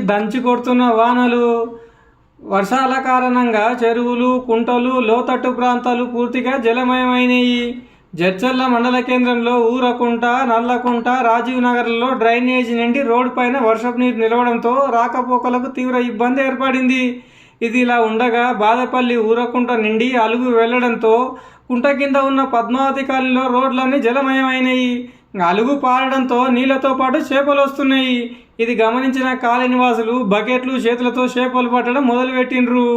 దంచి కొడుతున్న వానలు, వర్షాల కారణంగా చెరువులు, కుంటలు, లోతట్టు ప్రాంతాలు పూర్తిగా జలమయమైనాయి. జడ్చర్ల మండల కేంద్రంలో ఊరకుంట, నల్లకుంట, రాజీవ్ నగర్లో డ్రైనేజీ నిండి రోడ్డు పైన వర్షపు నీరు నిలవడంతో రాకపోకలకు తీవ్ర ఇబ్బంది ఏర్పడింది. ఇది ఇలా ఉండగా బాదపల్లి ఊరకుంట నిండి అలుగు వెళ్లడంతో కుంట కింద ఉన్న పద్మావతి కాలనీలో రోడ్లన్నీ జలమయమైనాయి. అలుగు పారడంతో నీళ్లతో పాటు చేపలు వస్తున్నాయి. ఇది గమనించిన కాలనీ నివాసులు బకెట్లు, చేతులతో చేపలు పట్టడం మొదలుపెట్టిండ్రు.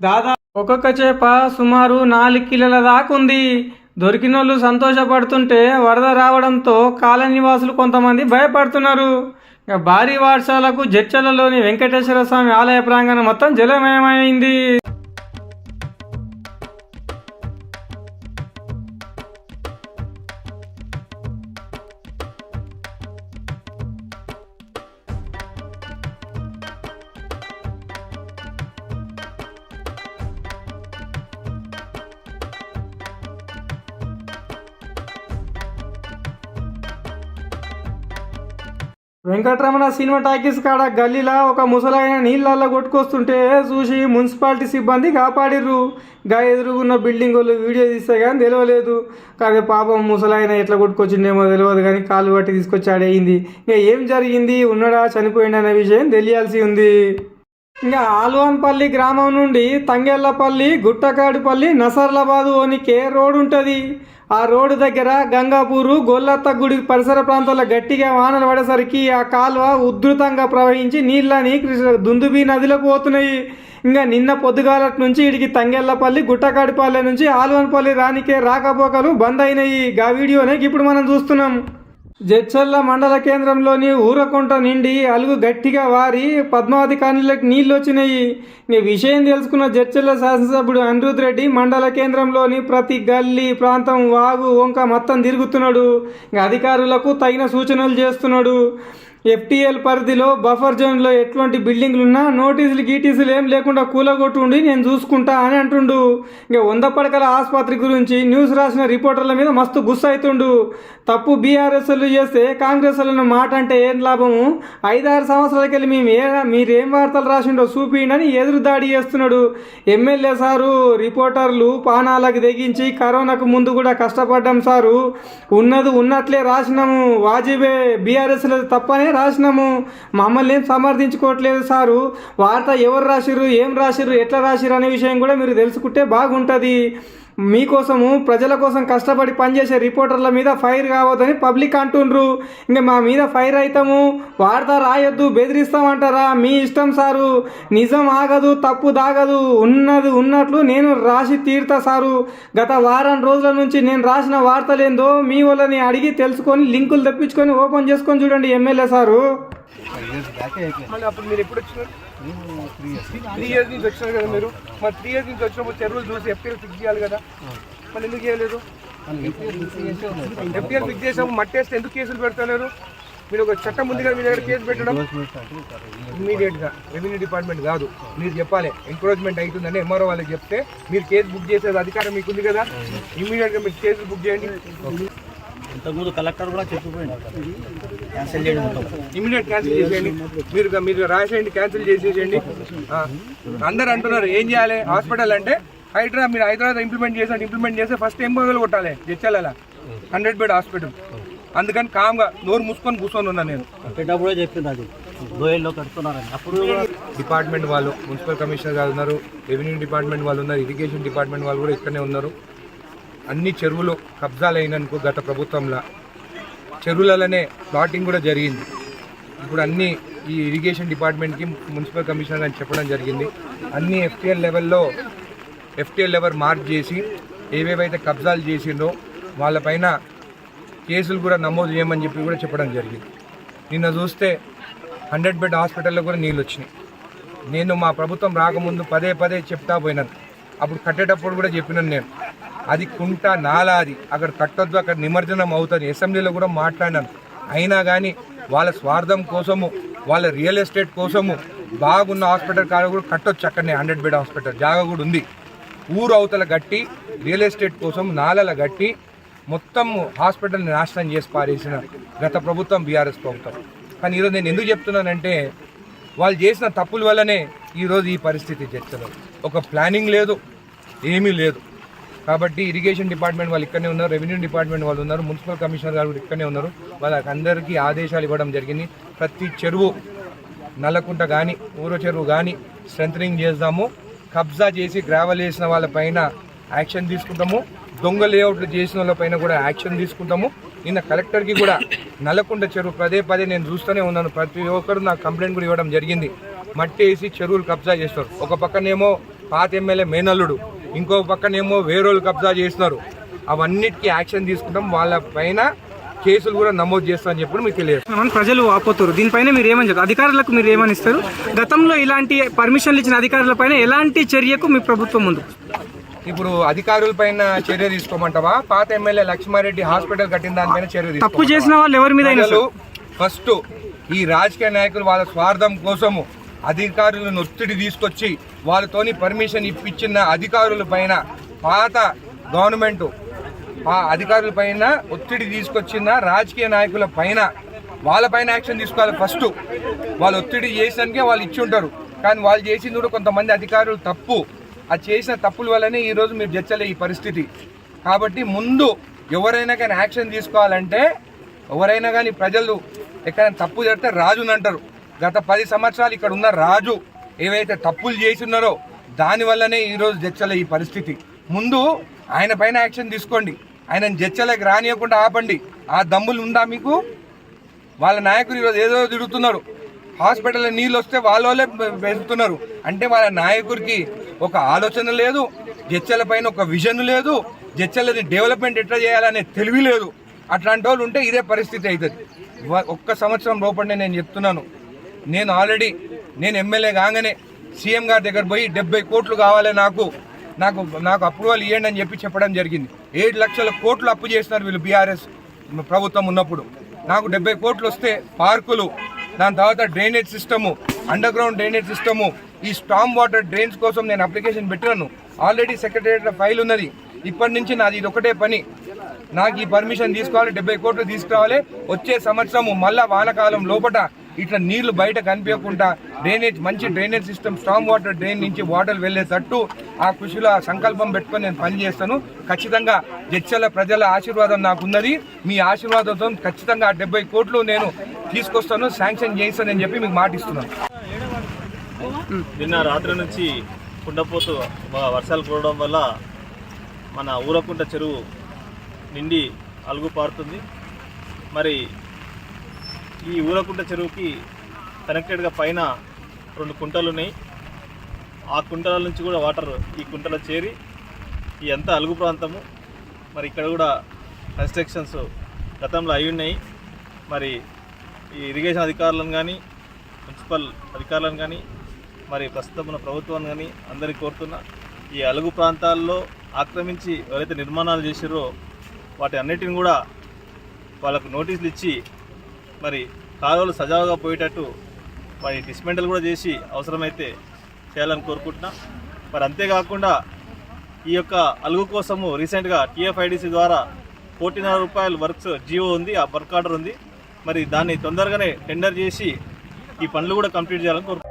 దాదాపు ఒక్కొక్క చేప సుమారు 4 కిలోల దాకుంది. దొరికినోళ్ళు సంతోషపడుతుంటే వరద రావడంతో కాలనీ నివాసులు కొంతమంది భయపడుతున్నారు. భారీ వర్షాలకు జడ్చర్లలోని వెంకటేశ్వర స్వామి ఆలయ ప్రాంగణం మొత్తం జలమయమైంది. వెంకటరమణ సినిమా టాకీస్ కాడ గల్లీలా ఒక ముసలాయన నీళ్ళల్లో కొట్టుకొస్తుంటే చూసి మున్సిపాలిటీ సిబ్బంది కాపాడిర్రు. ఎదురుగున్న బిల్డింగ్ వాళ్ళు వీడియో తీస్తే కానీ తెలియలేదు. కానీ పాపం ముసలాయన ఎట్లా కొట్టుకొచ్చిండేమో తెలియదు, కానీ కాలు పట్టి తీసుకొచ్చి ఆడేయింది. ఇంకా ఏం జరిగింది, ఉన్నాడా చనిపోయింది అనే విషయం తెలియాల్సి ఉంది. ఇంకా ఆల్వాన్పల్లి గ్రామం నుండి తంగెళ్లపల్లి, గుట్టకాడిపల్లి, నసర్లాబాదు ఓనికే రోడ్ ఉంటుంది. ఆ రోడ్డు దగ్గర గంగాపూరు, గొల్లత్త గుడి పరిసర ప్రాంతాల్లో గట్టిగా వానలు పడేసరికి ఆ కాలువ ఉధృతంగా ప్రవహించి నీళ్ళని దుందుబి నదిలోకి పోతున్నాయి. ఇంకా నిన్న పొద్దుగాలటి నుంచి ఇడికి తంగెళ్లపల్లి, గుట్టకాడిపల్లి నుంచి ఆల్వాన్పల్లి రానికే రాకపోకలు బంద్ అయినాయి. ఆ వీడియోనే ఇప్పుడు మనం చూస్తున్నాం. జడ్చర్ల మండల కేంద్రంలోని ఊరకుంట నిండి అలుగు గట్టిగా వారి పద్మావతి కాలనీలకు నీళ్లు వచ్చినాయి. ఈ విషయం తెలుసుకున్న జడ్చర్ల శాసనసభ్యుడు అనిరుద్ రెడ్డి మండల కేంద్రంలోని ప్రతి గల్లీ, ప్రాంతం, వాగు, వంక మొత్తం తిరుగుతున్నాడు. అధికారులకు తగిన సూచనలు చేస్తున్నాడు. FTL పరిధిలో బఫర్ జోన్లో ఎట్లాంటి బిల్డింగ్లున్నా నోటీసులు గీటీసులు ఏం లేకుండా కూలగొట్టుండి నేను చూసుకుంటా అని అంటుండు. ఇంకా 100 పడకల ఆసుపత్రి గురించి న్యూస్ రాసిన రిపోర్టర్ల మీద మస్తు గుస్స అవుతుండు. తప్పు బీఆర్ఎస్లు చేస్తే కాంగ్రెస్ వాళ్ళను మాట అంటే ఏం లాభము, 5-6 సంవత్సరాలకెళ్ళి మీరేం వార్తలు రాసిండో చూపిండని ఎదురు దాడి చేస్తున్నాడు. ఎమ్మెల్యే సారు రిపోర్టర్లు పానాలకు తెగించి కరోనాకు ముందు కూడా కష్టపడ్డాం సారు, ఉన్నది ఉన్నట్లే రాసినాము, వాజిబే బీఆర్ఎస్లు తప్పనే రాసినాము, మమ్మల్ని ఏం సమర్థించుకోవట్లేదు సారు, వార్త ఎవరు రాసిరు, ఏం రాసిరు, ఎట్లా రాసిరు అనే విషయం కూడా మీరు తెలుసుకుంటే బాగుంటుంది. మీకోసము ప్రజల కోసం కష్టపడి పనిచేసే రిపోర్టర్ల మీద ఫైర్ కావద్దని పబ్లిక్ అంటుండ్రు. ఇంకా మా మీద ఫైర్ అవుతాము, వార్త రాయొద్దు, బెదిరిస్తామంటారా, మీ ఇష్టం సారు, నిజం ఆగదు, తప్పు దాగదు, ఉన్నది ఉన్నట్లు నేను రాసి తీరుతా సారు. గత వారం రోజుల నుంచి నేను రాసిన వార్తలేందో మీ వాళ్ళని అడిగి తెలుసుకొని లింకులు తెప్పించుకొని ఓపెన్ చేసుకొని చూడండి ఎమ్మెల్యే సారు. అప్పుడు మీరు ఎప్పుడు వచ్చినారు? 3 years నుంచి వచ్చినారు కదా మీరు. మరి 3 years నుంచి వచ్చినప్పుడు చెరువులు చూసి FTL ఫిక్స్ చేయాలి కదా, మళ్ళీ ఎందుకు చేయలేదు? FTL ఫిక్స్ చేసినప్పుడు మట్టేస్తే ఎందుకు కేసులు పెడతలేరు? మీరు ఒక చట్టం ఉంది కదా మీ దగ్గర కేసు పెట్టడం. ఇమీడియట్గా రెవెన్యూ డిపార్ట్మెంట్ కాదు, మీరు చెప్పాలి ఎంక్రోచ్మెంట్ అవుతుందని MRO వాళ్ళకి చెప్తే మీరు కేసు బుక్ చేసేది అధికారం మీకు ఉంది కదా. ఇమీడియట్గా మీరు కేసులు బుక్ చేయండి. ఇంతకుముందు కలెక్టర్ కూడా చెప్పిపోయింది క్యాన్సిల్ చేయడం, ఇమీడియట్ క్యాన్సిల్ చేసేయండి. మీరు రాసేయండి, క్యాన్సిల్ చేసేసేయండి. అందరు అంటున్నారు ఏం చేయాలి హాస్పిటల్ అంటే, మీరు హైదరాబాద్ ఇంప్లిమెంట్ చేస్తే ఫస్ట్ ఏం మొదలు కొట్టాలి జడ్చర్ల 100 బెడ్ హాస్పిటల్. అందుకని కామ్గా నోరు మూసుకొని కూర్చొని ఉన్నాను నేను. పెట్టినప్పుడే చెప్పింది అది గోయల్లో కడుతున్నారని. అప్పుడు డిపార్ట్మెంట్ వాళ్ళు, మున్సిపల్ కమిషనర్ గారు ఉన్నారు, రెవెన్యూ డిపార్ట్మెంట్ వాళ్ళు ఉన్నారు, ఇరిగేషన్ డిపార్ట్మెంట్ వాళ్ళు కూడా ఇక్కడనే ఉన్నారు. అన్ని చెరువులు కబ్జాలు అయినందుకు గత ప్రభుత్వంలో చెరువులలోనే ప్లాటింగ్ కూడా జరిగింది. ఇప్పుడు అన్ని ఈ ఇరిగేషన్ డిపార్ట్మెంట్కి మున్సిపల్ కమిషనర్ అని చెప్పడం జరిగింది. అన్ని FTL లెవెల్ మార్క్ చేసి ఏవేవైతే కబ్జాలు చేసిందో వాళ్ళపైన కేసులు కూడా నమోదు చేయమని చెప్పి కూడా చెప్పడం జరిగింది. నిన్న చూస్తే 100 బెడ్ హాస్పిటల్లో కూడా నీళ్ళు వచ్చినాయి. నేను మా ప్రభుత్వం రాకముందు పదే చెప్తా పోయినాను. అప్పుడు కట్టేటప్పుడు కూడా చెప్పినాను నేను, అది కుంట నాలాది, అక్కడ కట్టొద్దు, అక్కడ నిమజ్జనం అవుతుంది, అసెంబ్లీలో కూడా మాట్లాడినాను. అయినా కానీ వాళ్ళ స్వార్థం కోసము, వాళ్ళ రియల్ ఎస్టేట్ కోసము బాగున్న హాస్పిటల్ కాడ కూడా కట్టొచ్చు, అక్కడనే 100 బెడ్ హాస్పిటల్ జాగా కూడా ఉంది. ఊరు అవతల గట్టి రియల్ ఎస్టేట్ కోసం నాలల గట్టి మొత్తం హాస్పిటల్ని నాశనం చేసి పారేసిన గత ప్రభుత్వం బీఆర్ఎస్ ప్రభుత్వం. కానీ ఈరోజు నేను ఎందుకు చెప్తున్నానంటే, వాళ్ళు చేసిన తప్పుల వల్లనే ఈరోజు ఈ పరిస్థితి చర్చలో ఒక ప్లానింగ్ లేదు, ఏమీ లేదు. కాబట్టి ఇరిగేషన్ డిపార్ట్మెంట్ వాళ్ళు ఇక్కడనే ఉన్నారు, రెవెన్యూ డిపార్ట్మెంట్ వాళ్ళు ఉన్నారు, మున్సిపల్ కమిషనర్ గారు కూడా ఇక్కడనే ఉన్నారు. వాళ్ళకందరికీ ఆదేశాలు ఇవ్వడం జరిగింది. ప్రతి చెరువు నల్లకుంట కానీ ఊర చెరువు కానీ స్ట్రెంథనింగ్ చేద్దాము. కబ్జా చేసి గ్రావెల్ వేసిన వాళ్ళపైన యాక్షన్ తీసుకుంటాము. దొంగ లేఅవుట్లు చేసిన వాళ్ళపైన కూడా యాక్షన్ తీసుకుంటాము. నిన్న కలెక్టర్కి కూడా నల్లకుంట చెరువు పదే నేను చూస్తూనే ఉన్నాను. ప్రతి ఒక్కరు నాకు కంప్లైంట్ కూడా ఇవ్వడం జరిగింది. మట్టి వేసి చెరువులు కబ్జా చేస్తారు. ఒక పక్కనేమో పాత ఎమ్మెల్యే మేనల్లుడు, ఇంకో పక్కనేమో వేరేళ్ళు కబ్జా చేస్తున్నారు. అవన్నిటికీ యాక్షన్ తీసుకుంటాం. వాళ్ళ పైన కేసులు కూడా నమోదు చేస్తామని చెప్పి మీకు తెలియదు. ప్రజలు వాపోతారు. దీనిపైన మీరు ఏమని చెప్తారు? అధికారులకు మీరు ఏమని ఇస్తారు? గతంలో ఇలాంటి పర్మిషన్లు ఇచ్చిన అధికారులపైన ఎలాంటి చర్యకు మీ ప్రభుత్వం ముందు? ఇప్పుడు అధికారులపైన చర్య తీసుకోమంటావా? పాత ఎమ్మెల్యే లక్ష్మారెడ్డి హాస్పిటల్ కట్టిన దానిపైన చర్య తప్పు చేసిన వాళ్ళు ఎవరి మీద? ఫస్ట్ ఈ రాజకీయ నాయకులు వాళ్ళ స్వార్థం కోసము అధికారులను ఒత్తిడి తీసుకొచ్చి వాళ్ళతోని పర్మిషన్ ఇప్పించిన అధికారుల పైన, పాత గవర్నమెంట్ అధికారుల పైన ఒత్తిడి తీసుకొచ్చిన రాజకీయ నాయకుల పైన వాళ్ళపైన యాక్షన్ తీసుకోవాలి. ఫస్ట్ వాళ్ళు ఒత్తిడి చేసానికే వాళ్ళు ఇచ్చి ఉంటారు. కానీ వాళ్ళు చేసింది కూడా కొంతమంది అధికారులు తప్పు. అది చేసిన తప్పుల వల్లనే ఈరోజు మీరు జడ్చలే ఈ పరిస్థితి. కాబట్టి ముందు ఎవరైనా కానీ యాక్షన్ తీసుకోవాలంటే, ఎవరైనా కానీ ప్రజలు ఎక్కడైనా తప్పు జరిగితే రాజుని అంటారు. గత 10 సంవత్సరాలు ఇక్కడ ఉన్న రాజు ఏవైతే తప్పులు చేస్తున్నారో దానివల్లనే ఈరోజు జడ్చలే ఈ పరిస్థితి. ముందు ఆయన పైన యాక్షన్ తీసుకోండి. ఆయనను జడ్చలేకి రానియకుండా ఆపండి. ఆ దమ్ములు ఉందా మీకు? వాళ్ళ నాయకులు ఈరోజు ఏదో తిడుతున్నారు. హాస్పిటల్లో నీళ్ళు వస్తే వాళ్ళే వెళ్తున్నారు. అంటే వాళ్ళ నాయకుడికి ఒక ఆలోచన లేదు, జడ్చల పైన ఒక విజన్ లేదు, జడ్చలది డెవలప్మెంట్ ఎట్లా చేయాలనే తెలివి లేదు. అట్లాంటి వాళ్ళు ఉంటే ఇదే పరిస్థితి అవుతుంది. ఒక్క సంవత్సరం లోపలనే నేను చెప్తున్నాను. నేను ఆల్రెడీ ఎమ్మెల్యే కాగానే సీఎం గారి దగ్గర పోయి 70 కోట్లు కావాలి నాకు అప్రూవల్ ఇవ్వండి అని చెప్పడం జరిగింది. 7 లక్షల కోట్లు అప్పు చేసినారు వీళ్ళు బీఆర్ఎస్ ప్రభుత్వం ఉన్నప్పుడు. నాకు 70 కోట్లు వస్తే పార్కులు, దాని తర్వాత drainage system, under ground drainage system, ఈ స్టామ్ వాటర్ డ్రైన్స్ కోసం నేను అప్లికేషన్ పెట్టాను. ఆల్రెడీ సెక్రటరియట్లో ఫైల్ ఉన్నది. ఇప్పటి నుంచి నాది ఇది ఒకటే పని. నాకు ఈ పర్మిషన్ తీసుకోవాలి, 70 కోట్లు తీసుకురావాలి. వచ్చే సంవత్సరము మళ్ళా వానకాలం లోపల ఇట్లా నీళ్లు బయట కనిపించకుండా మంచి drainage system, storm water drain నుంచి వాటర్ వెళ్లేటట్టు ఆ కృషిలో ఆ సంకల్పం పెట్టుకొని నేను పని చేస్తాను. ఖచ్చితంగా జడ్చల ప్రజల ఆశీర్వాదం నాకున్నది. మీ ఆశీర్వాదంతో ఖచ్చితంగా 70 కోట్లు నేను తీసుకొస్తాను, శాంక్షన్ చేయిస్తానని చెప్పి మీకు మాటిస్తున్నాను. నిన్న రాత్రి నుంచి కుండపోతూ వర్షాలు కురవడం వల్ల మన ఊరకుంట చెరువు నిండి అలుగు పారుతుంది. మరి ఈ ఊరకుంట చెరువుకి కనెక్టెడ్గా పైన 2 కుంటలు ఉన్నాయి. ఆ కుంటల నుంచి కూడా వాటర్ ఈ కుంటలో చేరి ఈ అంతా అలుగు ప్రాంతము. మరి ఇక్కడ కూడా కన్స్ట్రక్షన్స్ గతంలో అయి ఉన్నాయి. మరి ఈ ఇరిగేషన్ అధికారులను కానీ, మున్సిపల్ అధికారులను కానీ, మరి ప్రస్తుతం ఉన్న ప్రభుత్వాన్ని కానీ అందరికీ కోరుతున్నా, ఈ అలుగు ప్రాంతాల్లో ఆక్రమించి ఎవరైతే నిర్మాణాలు చేసారో వాటి అన్నిటిని కూడా వాళ్ళకు నోటీసులు ఇచ్చి మరి కాలువలు సజావుగా పోయేటట్టు వాటి డిస్మెంటల్ కూడా చేసి అవసరమైతే చేయాలని కోరుకుంటున్నా. మరి అంతేకాకుండా ఈ యొక్క అలుగు కోసము రీసెంట్గా TFIDC ద్వారా ₹1,40,00,000 వర్క్స్ జియో ఉంది, ఆ వర్క్ ఆర్డర్ ఉంది. మరి దాన్ని తొందరగానే టెండర్ చేసి ఈ పనులు కూడా కంప్లీట్ చేయాలని కోరుకుంటున్నాను.